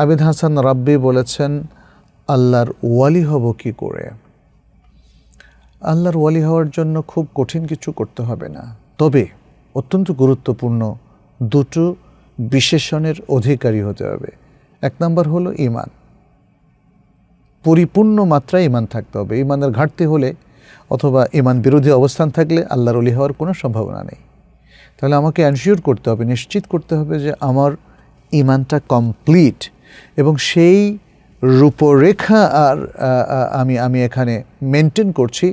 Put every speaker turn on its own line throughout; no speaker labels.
আবিদ হাসান রাব্বি বলেছেন, আল্লাহর ওয়ালি হব কি করে? আল্লাহর ওয়ালি হওয়ার জন্য খুব কঠিন কিছু করতে হবে না, তবে অত্যন্ত গুরুত্বপূর্ণ দুটো বিশেষণের অধিকারী হতে হবে। এক নম্বর হলো ঈমান, পরিপূর্ণ মাত্রায় ঈমান থাকতে হবে। ঈমানের ঘাটতি হলে অথবা ঈমান বিরোধী অবস্থান থাকলে আল্লাহর ওলি হওয়ার কোনো সম্ভাবনা নেই। তাহলে আমাকে এনশিওর করতে হবে, নিশ্চিত করতে হবে যে আমার ঈমানটা কমপ্লিট, এবং সেই রূপরেখা আর আমি এখানে মেনটেন করছি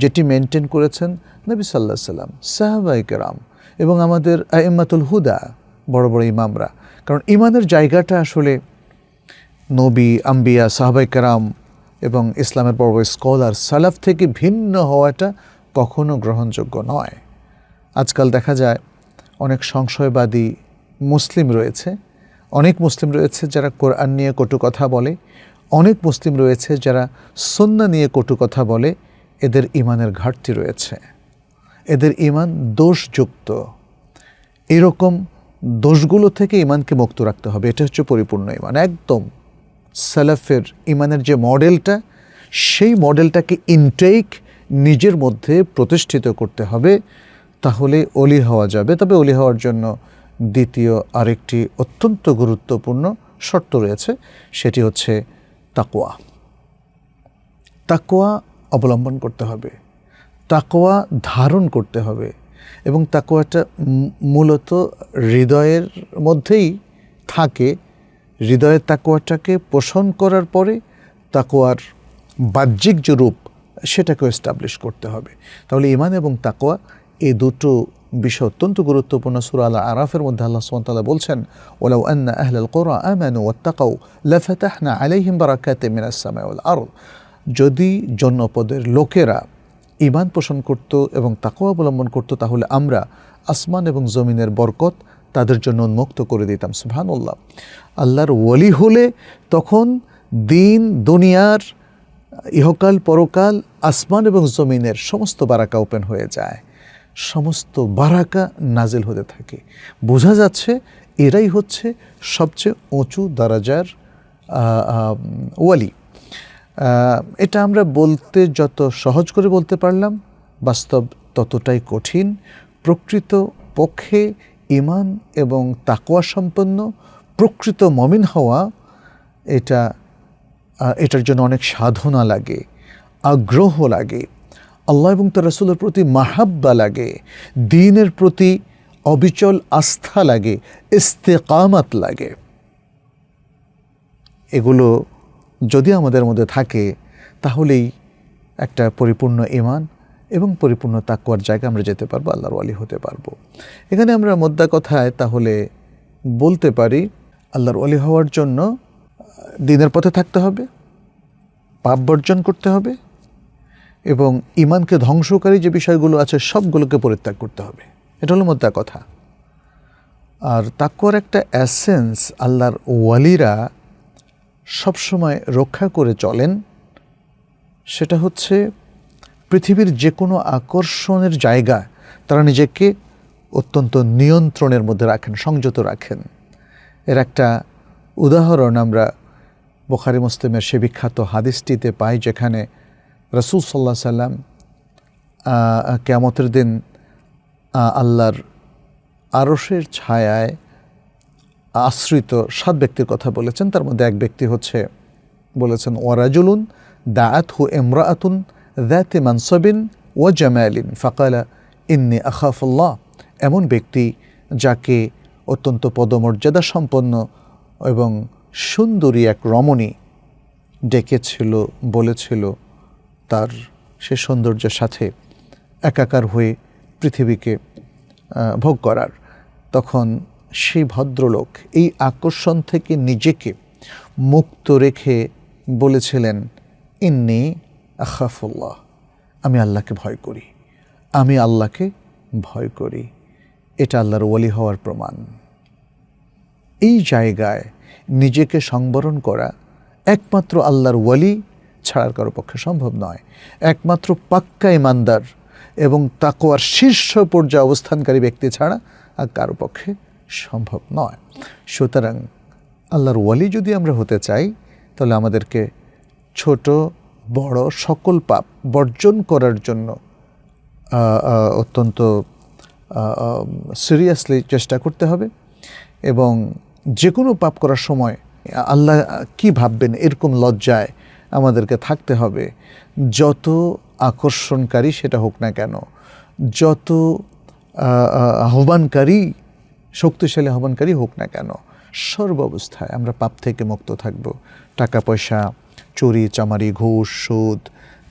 যেটি মেনটেন করেছেন নবী সাল্লাল্লাহু আলাইহি সাল্লাম, সাহাবায়ে কেরাম এবং আমাদের আইম্মাতুল হুদা, বড় বড় ইমামরা। কারণ ঈমানের জায়গাটা আসলে নবী, আম্বিয়া, সাহাবায়ে কেরাম এবং ইসলামের বড় বড় স্কলার, সালাফ থেকে ভিন্ন হওয়াটা কখনো গ্রহণযোগ্য নয়। আজকাল দেখা যায় অনেক সংশয়বাদী মুসলিম রয়েছে, অনেক মুসলিম রয়েছে যারা কোরআন নিয়ে কটু কথা বলে, অনেক মুসলিম রয়েছে যারা সুন্নাহ নিয়ে কটু কথা বলে। এদের ঈমানের ঘাটতি রয়েছে, এদের ঈমান দোষযুক্ত। এরকম দোষগুলো থেকে ঈমানকে মুক্ত রাখতে হবে। এটা হচ্ছে পরিপূর্ণ ঈমান। একদম সালাফের ঈমানের যে মডেলটা, সেই মডেলটাকে ইনটেক নিজের মধ্যে প্রতিষ্ঠিত করতে হবে, তাহলে ওলি হওয়া যাবে। তবে ওলি হওয়ার জন্য দ্বিতীয় আরেকটি অত্যন্ত গুরুত্বপূর্ণ শর্ত রয়েছে, সেটি হচ্ছে তাকওয়া। তাকওয়া অবলম্বন করতে হবে, তাকওয়া ধারণ করতে হবে, এবং তাকওয়াটা মূলত হৃদয়ের মধ্যেই থাকে। হৃদয়ের তাকওয়াটাকে পোষণ করার পরে তাকওয়ার বাহ্যিক যে রূপ, সেটাকে এস্টাবলিশ করতে হবে। তাহলে ঈমান এবং তাকওয়া এই দুটো বিষয় অত্যন্ত গুরুত্বপূর্ণ। সূরা আল আরাফের মধ্যে আল্লাহ সুবহানাহু ওয়া তাআলা বলছেন, ওয়ালাউ আন্না আহলাল কুরা আমানু ওয়াত্তাকাউ লাফাতাহনা আলাইহিম বারাকাতিম মিনাস সামাই ওয়াল আরদ। যদি জনপদের লোকেরা ঈমান পোষণ করত এবং তাকওয়া অবলম্বন করত, তাহলে আমরা আসমান এবং জমিনের বরকত তাদের জন্য উন্মুক্ত করে দিতাম। সুবহানাল্লাহ। আল্লাহর ওয়ালি হলে তখন দিন দুনিয়ার, ইহকাল পরকাল, আসমান এবং জমিনের সমস্ত বারাকা ওপেন হয়ে যায়, সমস্ত বারাকা নাজিল হতে থাকে। বোঝা যাচ্ছে এরাই হচ্ছে সবচেয়ে উঁচু দরজার ওয়ালি। এটা আমরা বলতে যত সহজ করে বলতে পারলাম, বাস্তব ততটাই কঠিন। প্রকৃত পক্ষে ঈমান এবং তাকওয়া সম্পন্ন প্রকৃত মুমিন হওয়া, এটার জন্য অনেক সাধনা লাগে, আগ্রহ লাগে, আল্লাহ এবং তার রাসূলের প্রতি মাহাব্বা লাগে, দ্বীনের প্রতি অবিচল আস্থা লাগে, ইস্তেকামাত লাগে। এগুলো যদি আমাদের মধ্যে থাকে, তাহলেই একটা পরিপূর্ণ ঈমান এবং পরিপূর্ণ তাকওয়ার জায়গায় আমরা যেতে পারবো, আল্লাহর ওয়ালি হতে পারবো। এখানে আমরা মোদ্দা কথায় তাহলে বলতে পারি, আল্লাহর ওয়ালি হওয়ার জন্য দ্বীনের পথে থাকতে হবে, পাপ বর্জন করতে হবে, এবং ঈমানকে ধ্বংসকারী যে বিষয়গুলো আছে সবগুলোকে পরিত্যাগ করতে হবে। এটা হলো মোদ্দা কথা। আর তাকওয়ার একটা এসেন্স আল্লাহর ওয়ালিরা সবসময় রক্ষা করে চলেন, সেটা হচ্ছে পৃথিবীর যে কোনো আকর্ষণের জায়গা তারা নিজেকে অত্যন্ত নিয়ন্ত্রণের মধ্যে রাখেন, সংযত রাখেন। এর একটা উদাহরণ আমরা বুখারী মুসলিমের সে বিখ্যাত হাদিসটিতে পাই, যেখানে রাসূল সাল্লাল্লাহু আলাইহি সাল্লাম কিয়ামতের দিন আল্লাহর আরশের ছায়ায় আশ্রিত 7 ব্যক্তির কথা বলেছেন। তার মধ্যে এক ব্যক্তি হচ্ছে বলেছেন, ওয়ারাজুলুন দাআতহু ইমরাআতুন যাতি মানসাবিন ওয়া জামালিন ফাকালা ইন্নী আখাফুল্লাহ। এমন ব্যক্তি যাকে অত্যন্ত পদমর্যাদা সম্পন্ন এবং সুন্দরী এক রমণী ডেকেছিল, বলেছিল তার সে সৌন্দর্যের সাথে একাকার হয়ে পৃথিবীকে ভোগ করার। তখন সেই ভদ্রলোক এই আকর্ষণ থেকে নিজেকে মুক্ত রেখে বলেছিলেন, ইন্নী আখাফুল্লাহ, আমি আল্লাহকে ভয় করি, আমি আল্লাহকে ভয় করি। এটা আল্লাহর ওয়ালি হওয়ার প্রমাণ। এই জায়গায় নিজেকে সংবরণ করা একমাত্র আল্লাহর ওয়ালি ছাড়ার কারো পক্ষে সম্ভব নয়। একমাত্র পাক্কা ঈমানদার এবং তাকওয়ার শীর্ষ পর্যায়ে অবস্থানকারী ব্যক্তি ছাড়া আর কারো পক্ষে সম্ভব নয়। সুতরাং আল্লাহর ওয়ালি যদি আমরা হতে চাই তাহলে আমাদেরকে ছোট বড় সকল পাপ বর্জন করার জন্য অত্যন্ত সিরিয়াসলি চেষ্টা করতে হবে এবং যে কোনো পাপ করার সময় আল্লাহ কি ভাববেন এরকম লজ্জায় আমাদেরকে থাকতে হবে। যত আকর্ষণকারী সেটা হোক না কেন, যত আহ্বানকারী শক্তিশালী আহ্বানকারী হোক না কেন, সর্বাবস্থায় আমরা পাপ থেকে মুক্ত থাকব। টাকা পয়সা, চুরি চামারি, ঘুষ, সুদ,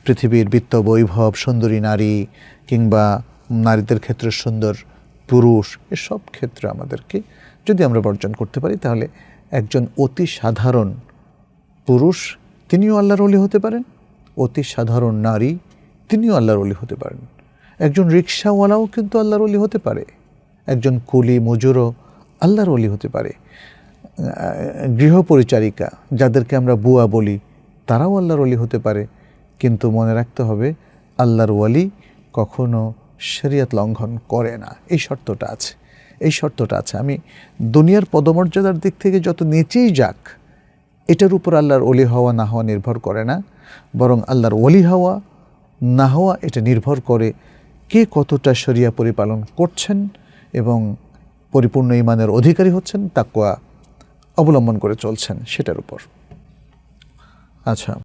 পৃথিবীর বিত্ত বৈভব, সুন্দরী নারী কিংবা নারীদের ক্ষেত্রে সুন্দর পুরুষ, এসব ক্ষেত্রে আমাদেরকে যদি আমরা বর্জন করতে পারি তাহলে একজন অতি সাধারণ পুরুষ তিনিও আল্লাহর ওলি হতে পারেন, অতি সাধারণ নারী তিনিও আল্লাহর ওলি হতে পারেন। একজন রিক্সাওয়ালাও কিন্তু আল্লাহর ওলি হতে পারে, একজন কুলি মজুরও আল্লাহর ওলি হতে পারে, গৃহপরিচারিকা যাদেরকে আমরা বুয়া বলি তারাও আল্লাহর ওলি হতে পারে। কিন্তু মনে রাখতে হবে আল্লাহর ওয়ালি কখনো শরিয়ত লঙ্ঘন করে না, এই শর্তটা আছে, এই শর্তটা আছে। আমি দুনিয়ার পদমর্যাদার দিক থেকে যত নিচেই যাক এটার উপর আল্লাহর ওলি হওয়া না হওয়া নির্ভর করে না, বরং আল্লাহর ওলি হওয়া না হওয়া এটা নির্ভর করে কে কতটা শরিয়া পরিপালন করছেন এবং পরিপূর্ণ ঈমানের অধিকারী হচ্ছেন, তাকওয়া অবলম্বন করে চলছেন সেটার উপর। আচ্ছা।